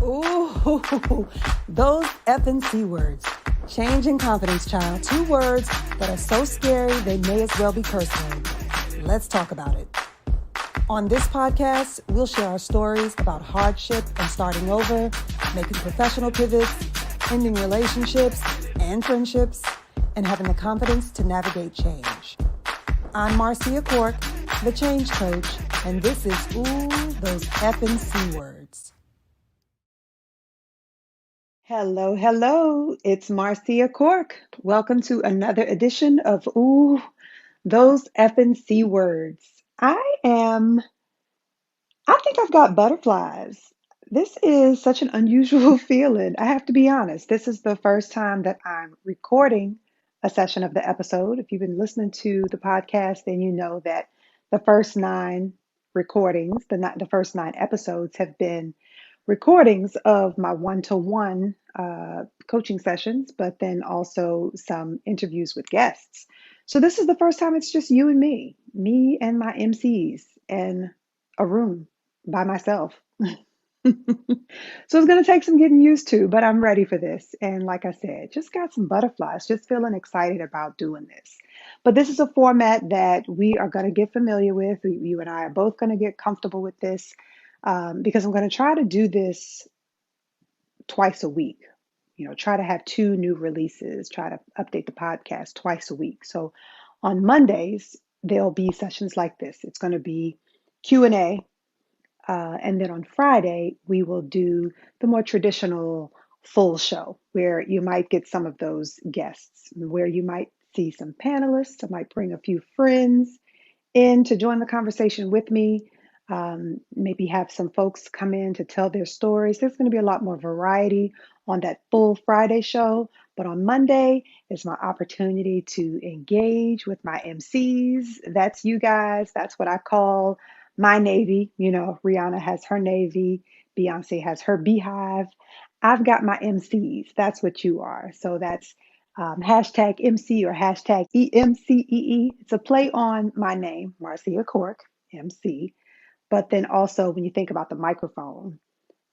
Ooh, those Effin C-Words. Change and confidence, child. 2 words that are so scary they may as well be curse words. Let's talk about it. On this podcast, we'll share our stories about hardship and starting over, making professional pivots, ending relationships and friendships, and having the confidence to navigate change. I'm Marcia Cork, the Change Coach, and this is Ooh, those Effin C-Words. Hello. It's Marcia Cork. Welcome to another edition of Ooh, those Effin C-Words. I think I've got butterflies. This is such an unusual feeling. I have to be honest. This is the first time that I'm recording a session of the episode. If you've been listening to the podcast, then you know that the first 9 recordings, the first 9 episodes have been recordings of my one-to-one coaching sessions, but then also some interviews with guests. So this is the first time it's just you and me and my MCs in a room by myself. So it's going to take some getting used to, but I'm ready for this. And like I said, just got some butterflies, just feeling excited about doing this. But this is a format that we are going to get familiar with. You and I are both going to get comfortable with this because I'm going to try to do this twice a week. Try to have 2 new releases, try to update the podcast twice a week. So on Mondays, there'll be sessions like this. It's going to be Q&A. And then on Friday, we will do the more traditional full show where you might get some of those guests, where you might see some panelists. I might bring a few friends in to join the conversation with me. Maybe have some folks come in to tell their stories. There's going to be a lot more variety on that full Friday show. But on Monday is my opportunity to engage with my MCs. That's you guys. That's what I call my Navy. Rihanna has her Navy, Beyonce has her Beehive. I've got my MCs. That's what you are. So that's hashtag MC or hashtag EMCEE. It's a play on my name, Marcia Cork, MC. But then also, when you think about the microphone,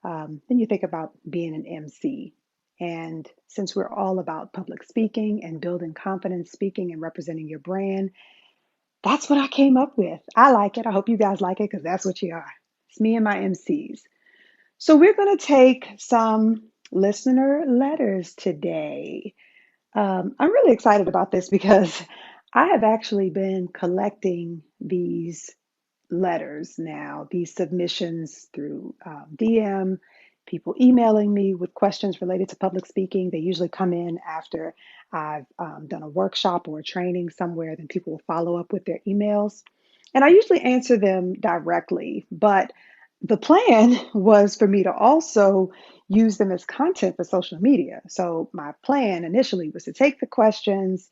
then you think about being an MC. And since we're all about public speaking and building confidence speaking and representing your brand, that's what I came up with. I like it. I hope you guys like it because that's what you are. It's me and my MCs. So we're going to take some listener letters today. I'm really excited about this because I have actually been collecting these letters now, these submissions through DM, people emailing me with questions related to public speaking. They usually come in after I've done a workshop or a training somewhere, then people will follow up with their emails. And I usually answer them directly, but the plan was for me to also use them as content for social media. So my plan initially was to take the questions,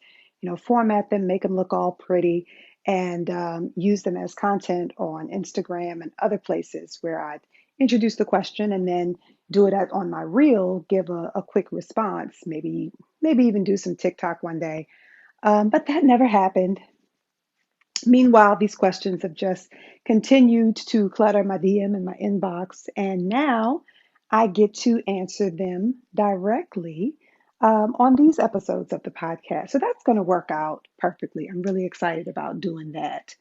format them, make them look all pretty, and use them as content on Instagram and other places where I'd introduce the question and then do it on my reel, give a quick response, maybe even do some TikTok one day. But that never happened. Meanwhile, these questions have just continued to clutter my DM and my inbox, and now I get to answer them directly on these episodes of the podcast. So that's going to work out perfectly. I'm really excited about doing that.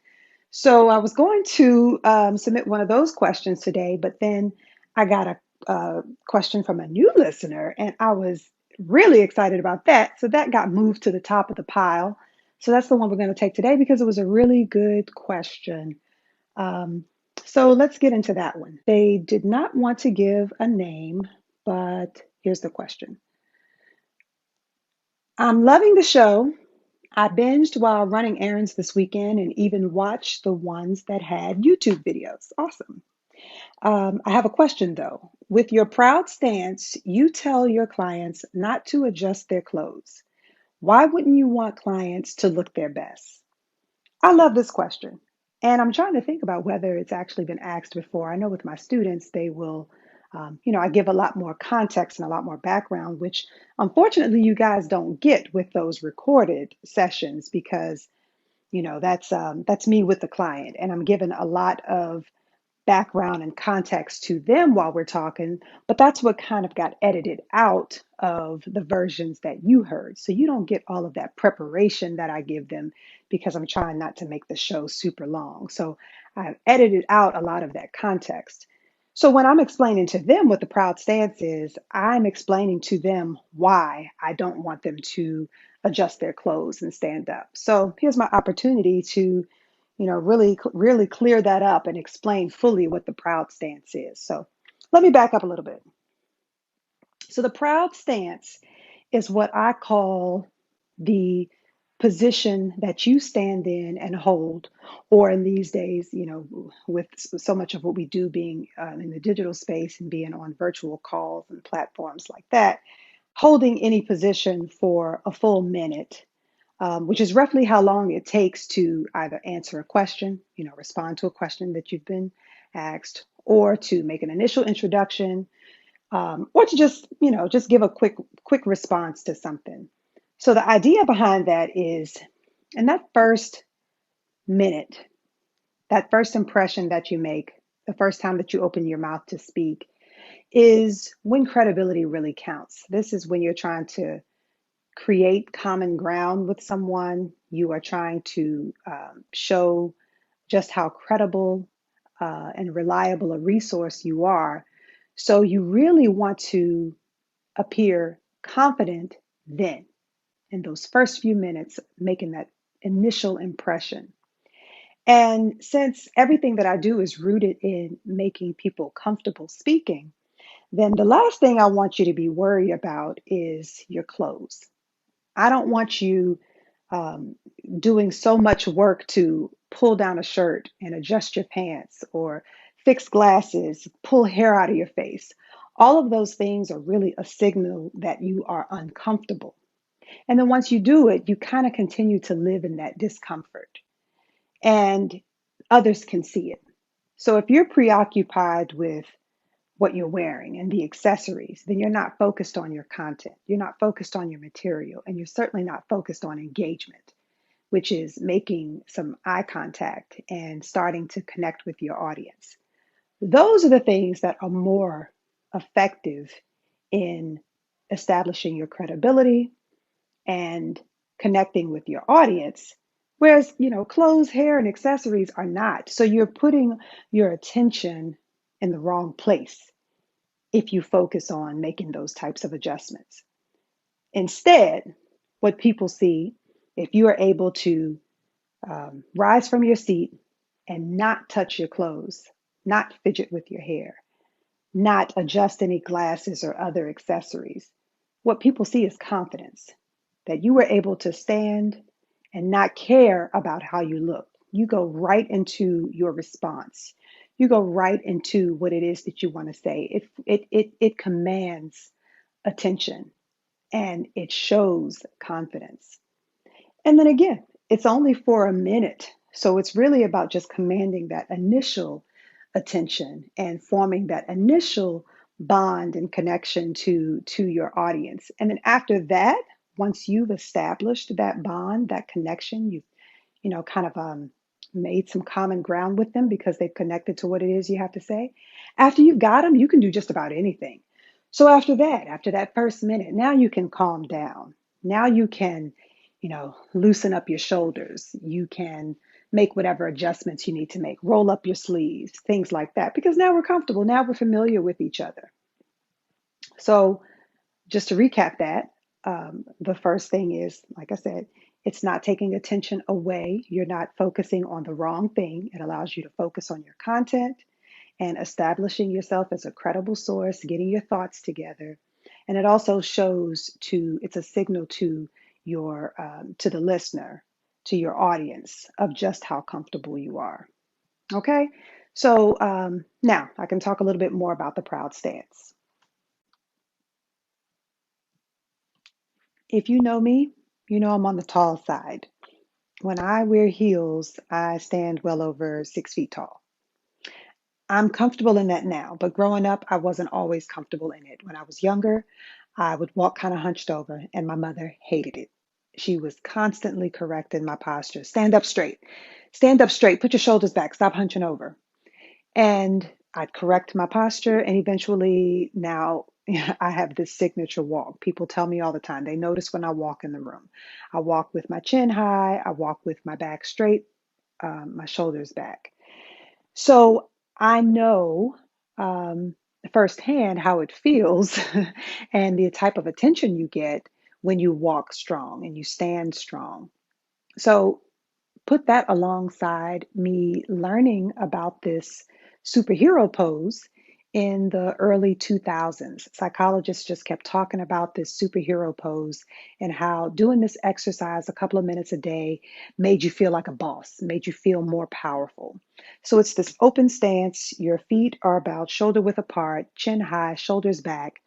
So I was going to submit one of those questions today, but then I got a question from a new listener, and I was really excited about that. So that got moved to the top of the pile. So that's the one we're going to take today because it was a really good question. Um, so let's get into that one. They did not want to give a name, but here's the question. I'm loving the show. I binged while running errands this weekend and even watched the ones that had YouTube videos. Awesome. I have a question though. With your proud stance, you tell your clients not to adjust their clothes. Why wouldn't you want clients to look their best? I love this question. And I'm trying to think about whether it's actually been asked before. I know with my students, they will, I give a lot more context and a lot more background, which unfortunately you guys don't get with those recorded sessions because, that's me with the client and I'm given a lot of background and context to them while we're talking, but that's what kind of got edited out of the versions that you heard. So you don't get all of that preparation that I give them because I'm trying not to make the show super long. So I've edited out a lot of that context. So when I'm explaining to them what the proud stance is, I'm explaining to them why I don't want them to adjust their clothes and stand up. So here's my opportunity to really clear that up and explain fully what the proud stance is. So let me back up a little bit. So the proud stance is what I call the position that you stand in and hold, or in these days, with so much of what we do being in the digital space and being on virtual calls and platforms like that, holding any position for a full minute, which is roughly how long it takes to either answer a question, respond to a question that you've been asked, or to make an initial introduction, or to just give a quick response to something. So the idea behind that is, in that first minute, that first impression that you make, the first time that you open your mouth to speak, is when credibility really counts. This is when you're trying to create common ground with someone. You are trying to show just how credible and reliable a resource you are. So you really want to appear confident then, in those first few minutes, making that initial impression. And since everything that I do is rooted in making people comfortable speaking, then the last thing I want you to be worried about is your clothes. I don't want you um, doing so much work to pull down a shirt and adjust your pants or fix glasses, pull hair out of your face. All of those things are really a signal that you are uncomfortable. And then once you do it, you kind of continue to live in that discomfort, and others can see it. So if you're preoccupied with what you're wearing and the accessories, then you're not focused on your content. You're not focused on your material, and you're certainly not focused on engagement, which is making some eye contact and starting to connect with your audience. Those are the things that are more effective in establishing your credibility and connecting with your audience. Whereas, clothes, hair, and accessories are not. So you're putting your attention in the wrong place if you focus on making those types of adjustments. Instead, what people see, if you are able to rise from your seat and not touch your clothes, not fidget with your hair, not adjust any glasses or other accessories, what people see is confidence, that you were able to stand and not care about how you look. You go right into your response. You go right into what it is that you want to say. It commands attention and it shows confidence. And then again, it's only for a minute. So it's really about just commanding that initial attention and forming that initial bond and connection to your audience. And then after that, once you've established that bond, that connection, you've kind of made some common ground with them because they've connected to what it is you have to say. After you've got them, you can do just about anything. So after that first minute, now you can calm down. Now you can, loosen up your shoulders. You can make whatever adjustments you need to make, roll up your sleeves, things like that, because now we're comfortable. Now we're familiar with each other. So just to recap that, the first thing is, like I said, it's not taking attention away. You're not focusing on the wrong thing. It allows you to focus on your content and establishing yourself as a credible source, getting your thoughts together. And it also it's a signal to to the listener, to your audience, of just how comfortable you are. Okay. So now I can talk a little bit more about the proud stance. If you know me, you know I'm on the tall side. When I wear heels, I stand well over 6 feet tall. I'm comfortable in that now, but growing up, I wasn't always comfortable in it. When I was younger, I would walk kind of hunched over, and my mother hated it. She was constantly correcting my posture. Stand up straight. Stand up straight. Put your shoulders back. Stop hunching over. And I'd correct my posture, and eventually now I have this signature walk. People tell me all the time. They notice when I walk in the room. I walk with my chin high, I walk with my back straight, my shoulders back. So I know um, firsthand how it feels and the type of attention you get when you walk strong and you stand strong. So put that alongside me learning about this superhero pose in the early 2000s. Psychologists just kept talking about this superhero pose and how doing this exercise a couple of minutes a day made you feel like a boss, made you feel more powerful. So it's this open stance. Your feet are about shoulder width apart, chin high, shoulders back,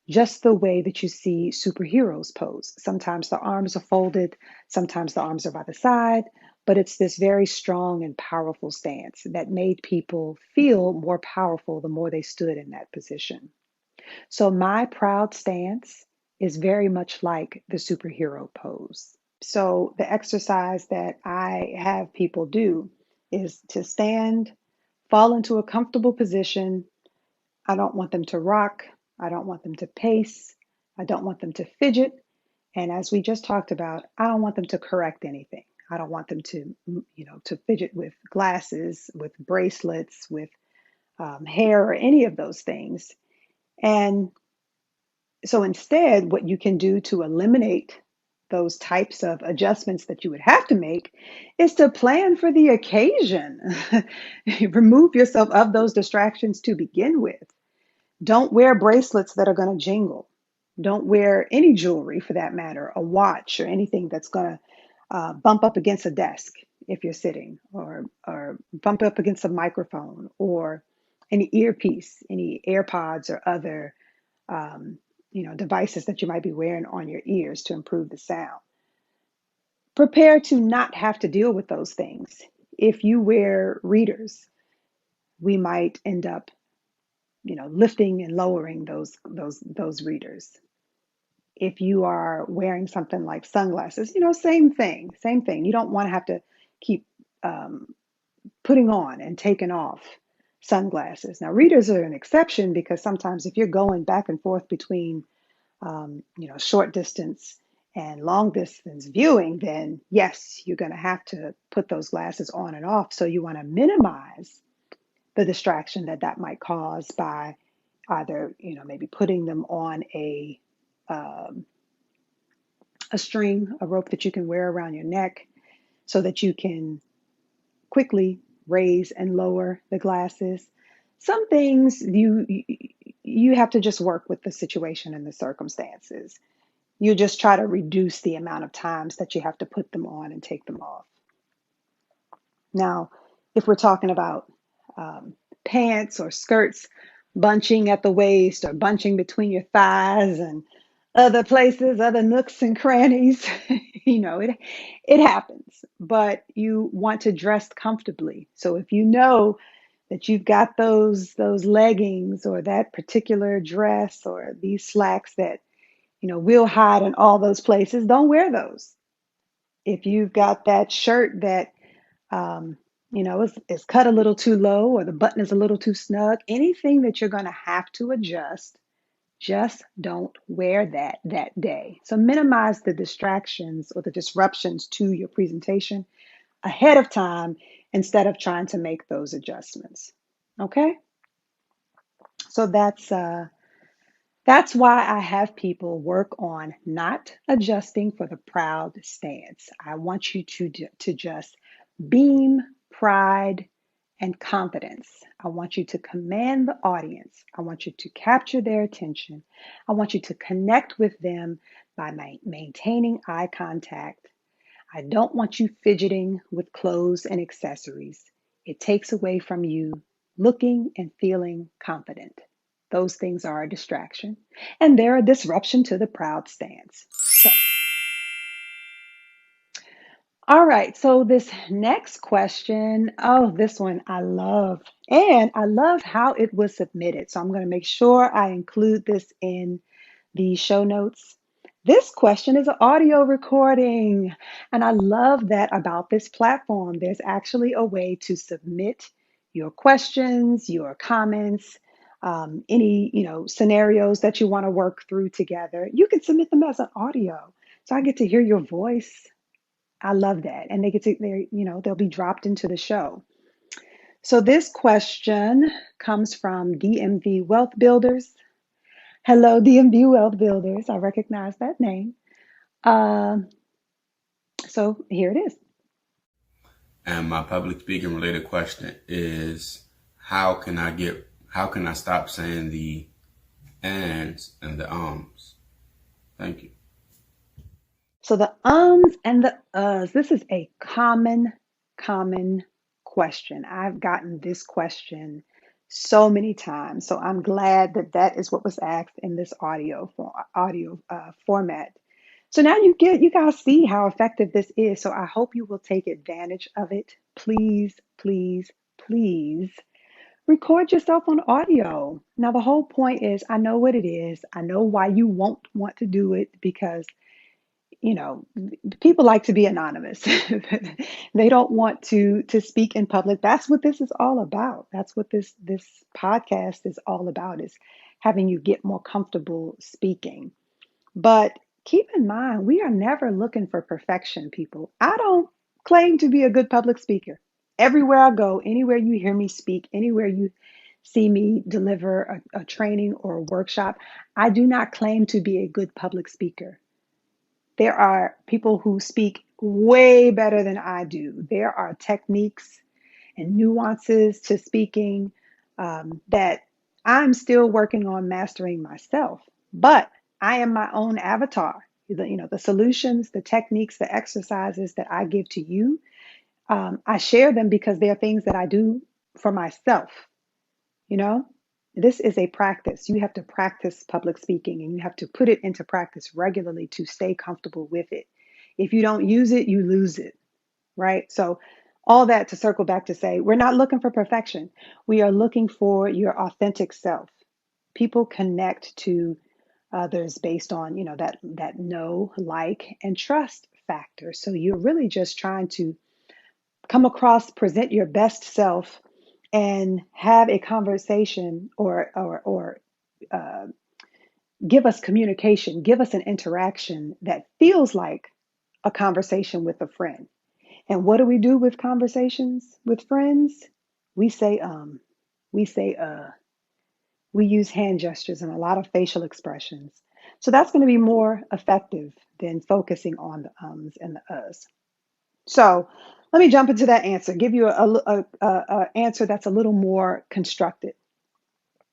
just the way that you see superheroes pose. Sometimes the arms are folded, sometimes the arms are by the side, but it's this very strong and powerful stance that made people feel more powerful the more they stood in that position. So my proud stance is very much like the superhero pose. So the exercise that I have people do is to stand, fall into a comfortable position. I don't want them to rock. I don't want them to pace. I don't want them to fidget. And as we just talked about, I don't want them to correct anything. I don't want them to, to fidget with glasses, with bracelets, with hair, or any of those things. And so instead, what you can do to eliminate those types of adjustments that you would have to make is to plan for the occasion. Remove yourself of those distractions to begin with. Don't wear bracelets that are going to jingle. Don't wear any jewelry for that matter, a watch or anything that's going to bump up against a desk if you're sitting, or bump up against a microphone, or any earpiece, any AirPods or other devices that you might be wearing on your ears to improve the sound. Prepare to not have to deal with those things. If you wear readers, we might end up lifting and lowering those readers. If you are wearing something like sunglasses, same thing. You don't want to have to keep um, putting on and taking off sunglasses. Now, readers are an exception because sometimes if you're going back and forth between short distance and long distance viewing, then yes, you're going to have to put those glasses on and off. So you want to minimize the distraction that that might cause by either maybe putting them on um, a string, a rope that you can wear around your neck, so that you can quickly raise and lower the glasses. Some things you have to just work with the situation and the circumstances. You just try to reduce the amount of times that you have to put them on and take them off. Now, if we're talking about pants or skirts bunching at the waist or bunching between your thighs and other places, other nooks and crannies, it happens. But you want to dress comfortably. So if you know that you've got those leggings or that particular dress or these slacks that will hide in all those places, don't wear those. If you've got that shirt that um, is cut a little too low or the button is a little too snug, anything that you're going to have to adjust, just don't wear that day. So minimize the distractions or the disruptions to your presentation ahead of time instead of trying to make those adjustments. Okay? So that's why I have people work on not adjusting for the proud stance. I want you to just beam pride and confidence. I want you to command the audience. I want you to capture their attention. I want you to connect with them by maintaining eye contact. I don't want you fidgeting with clothes and accessories. It takes away from you looking and feeling confident. Those things are a distraction, and they're a disruption to the proud stance. So, all right, so this next question, oh, this one I love, and I love how it was submitted. So I'm going to make sure I include this in the show notes. This question is an audio recording, and I love that about this platform. There's actually a way to submit your questions, your comments, any, scenarios that you want to work through together. You can submit them as an audio. So I get to hear your voice. I love that. And they'll be dropped into the show. So this question comes from DMV Wealth Builders. Hello, DMV Wealth Builders. I recognize that name. Um, so here it is. And my public speaking related question is how can I stop saying the ands and the ums? Thank you. So the ums and the uhs, this is a common question. I've gotten this question so many times. So I'm glad that that is what was asked in this audio format. So now you guys see how effective this is. So I hope you will take advantage of it. Please, please, please record yourself on audio. Now the whole point is I know what it is. I know why you won't want to do it because you know people like to be anonymous. They don't want to speak in public. That's what this is all about. That's what this podcast is all about, is having you get more comfortable speaking. But keep in mind, we are never looking for perfection, people. I don't claim to be a good public speaker. Everywhere I go, anywhere you hear me speak, anywhere you see me deliver a training or a workshop, I do not claim to be a good public speaker. There are people who speak way better than I do. There are techniques and nuances to speaking that I'm still working on mastering myself. But I am my own avatar. The solutions, the techniques, the exercises that I give to you, I share them because they are things that I do for myself. You know, this is a practice. You have to practice public speaking and you have to put it into practice regularly to stay comfortable with it. If you don't use it, you lose it, right? So, all that to circle back to say, we're not looking for perfection. We are looking for your authentic self. People connect to others based on, that know, like, and trust factor. So you're really just trying to come across, present your best self, and have a conversation or uh, give us communication, give us an interaction that feels like a conversation with a friend. And what do we do with conversations with friends? We say we say we use hand gestures and a lot of facial expressions. So that's going to be more effective than focusing on the ums and the uhs. So let me jump into that answer, give you a answer that's a little more constructed.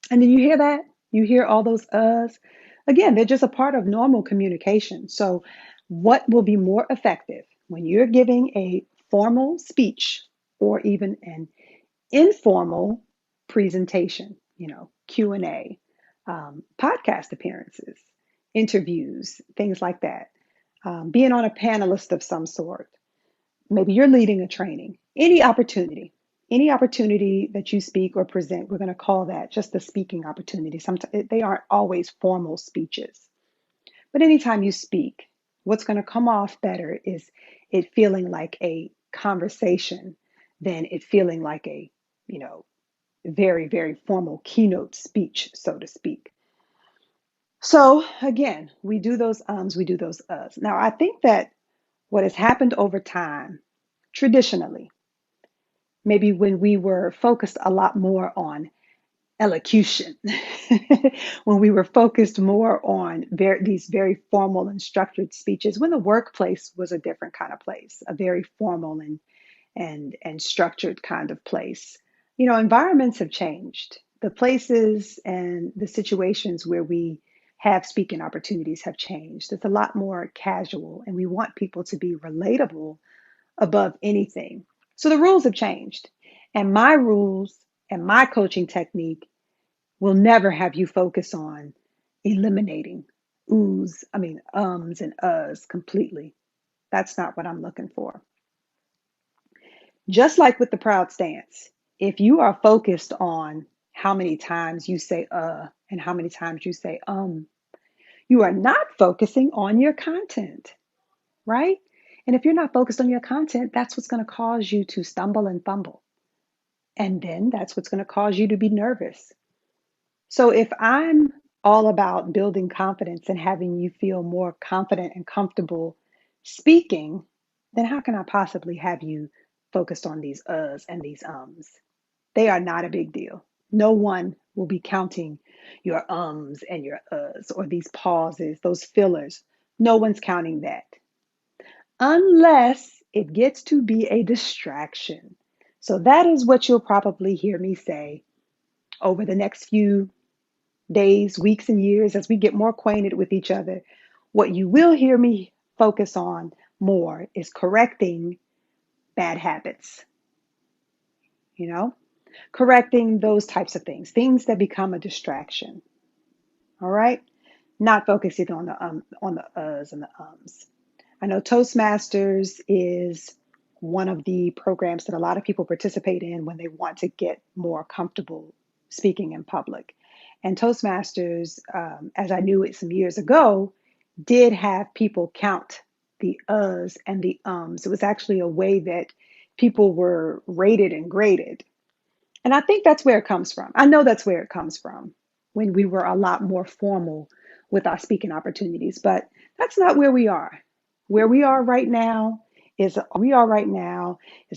And then you hear that? You hear all those uhs? Again, they're just a part of normal communication. So, what will be more effective when you're giving a formal speech or even an informal presentation? Q&A, podcast appearances, interviews, things like that. Being on a panelist of some sort. Maybe you're leading a training. Any opportunity that you speak or present, we're going to call that just the speaking opportunity. Sometimes they aren't always formal speeches, but anytime you speak, what's going to come off better is it feeling like a conversation than it feeling like a, you know, very, very formal keynote speech, so to speak. So again, we do those ums, we do those uhs. Now, I think that what has happened over time, traditionally, maybe when we were focused a lot more on elocution, when we were focused more on these very formal and structured speeches, when the workplace was a different kind of place, a very formal and structured kind of place. Environments have changed. The places and the situations where we have speaking opportunities have changed. It's a lot more casual, and we want people to be relatable above anything. So the rules have changed. And my rules and my coaching technique will never have you focus on eliminating ums and uhs completely. That's not what I'm looking for. Just like with the proud stance, if you are focused on how many times you say and how many times you say you are not focusing on your content, right? And if you're not focused on your content, that's what's going to cause you to stumble and fumble. And then that's what's going to cause you to be nervous. So if I'm all about building confidence and having you feel more confident and comfortable speaking, then how can I possibly have you focused on these uhs and these ums? They are not a big deal. No one will be counting your ums and your uhs or these pauses, those fillers. No one's counting that unless it gets to be a distraction. So that is what you'll probably hear me say over the next few days, weeks, and years as we get more acquainted with each other. What you will hear me focus on more is correcting bad habits, you know, correcting those types of things, things that become a distraction. All right. Not focusing on the uhs and the ums. I know Toastmasters is one of the programs that a lot of people participate in when they want to get more comfortable speaking in public. And Toastmasters, as I knew it some years ago, did have people count the uhs and the ums. It was actually a way that people were rated and graded. And I think that's where it comes from. I know that's where it comes from when we were a lot more formal with our speaking opportunities, but that's not where we are. Where we are right now is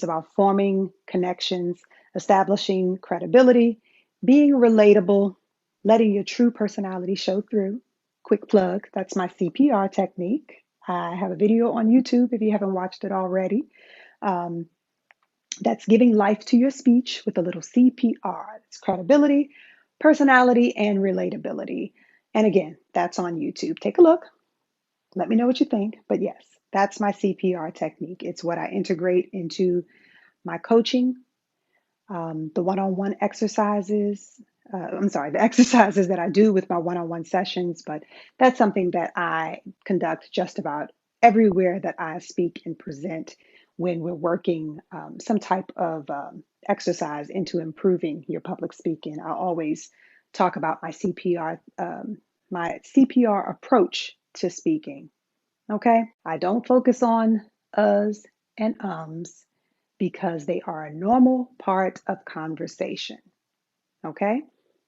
about forming connections, establishing credibility, being relatable, letting your true personality show through. Quick plug, that's my CPR technique. I have a video on YouTube if you haven't watched it already. Um, that's giving life to your speech with a little CPR. It's credibility, personality, and relatability. And again, that's on YouTube. Take a look. Let me know what you think. But yes, that's my CPR technique. It's what I integrate into my coaching, the one on one exercises. I'm sorry, the exercises that I do with my one on one sessions, but that's something that I conduct just about everywhere that I speak and present when we're working some type of exercise into improving your public speaking. I always talk about my CPR approach to speaking. Okay. I don't focus on us and ums because they are a normal part of conversation. Okay.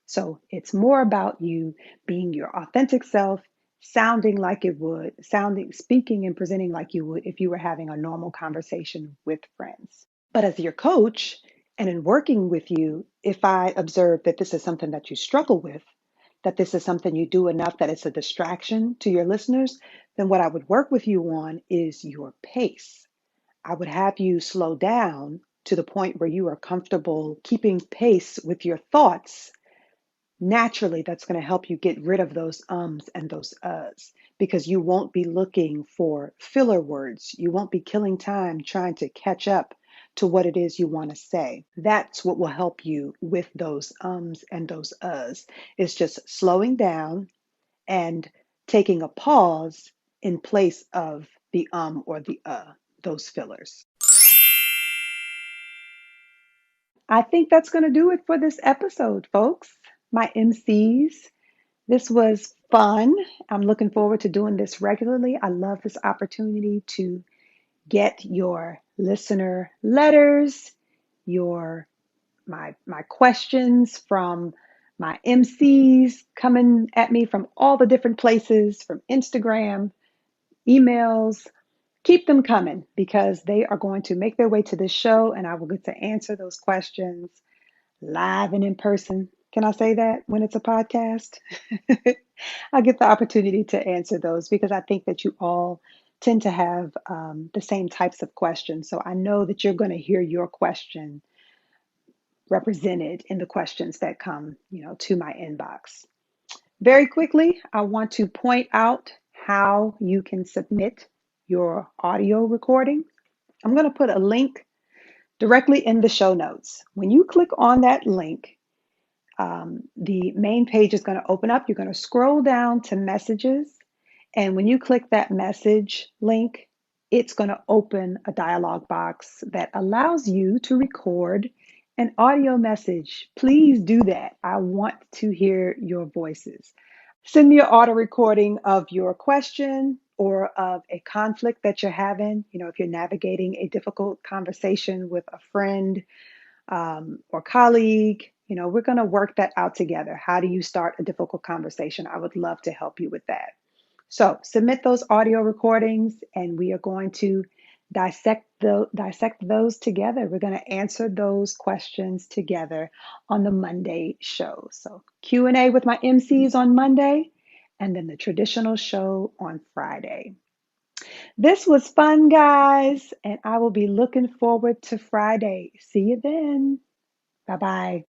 So it's more about you being your authentic self, speaking and presenting like you would if you were having a normal conversation with friends. But as your coach and in working with you, if I observe that this is something that you struggle with, that this is something you do enough that it's a distraction to your listeners, then what I would work with you on is your pace. I would have you slow down to the point where you are comfortable keeping pace with your thoughts. Naturally, that's going to help you get rid of those ums and those uhs because you won't be looking for filler words. You won't be killing time trying to catch up to what it is you want to say. That's what will help you with those ums and those uhs. It's just slowing down and taking a pause in place of the or the those fillers. I think that's going to do it for this episode, folks. My MCs. This was fun. I'm looking forward to doing this regularly. I love this opportunity to get your listener letters, your my questions from my MCs coming at me from all the different places, from Instagram, emails. Keep them coming because they are going to make their way to this show and I will get to answer those questions live and in person. Can I say that when it's a podcast? I get the opportunity to answer those because I think that you all tend to have the same types of questions. So I know that you're going to hear your question represented in the questions that come, to my inbox. Very quickly, I want to point out how you can submit your audio recording. I'm going to put a link directly in the show notes. When you click on that link, the main page is going to open up. You're going to scroll down to messages. And when you click that message link, it's going to open a dialog box that allows you to record an audio message. Please do that. I want to hear your voices. Send me an auto recording of your question or of a conflict that you're having. If you're navigating a difficult conversation with a friend, or colleague. We're going to work that out together. How do you start a difficult conversation? I would love to help you with that. So submit those audio recordings, and we are going to dissect those together. We're going to answer those questions together on the Monday show. So Q&A with my MCs on Monday, and then the traditional show on Friday. This was fun, guys, and I will be looking forward to Friday. See you then. Bye bye.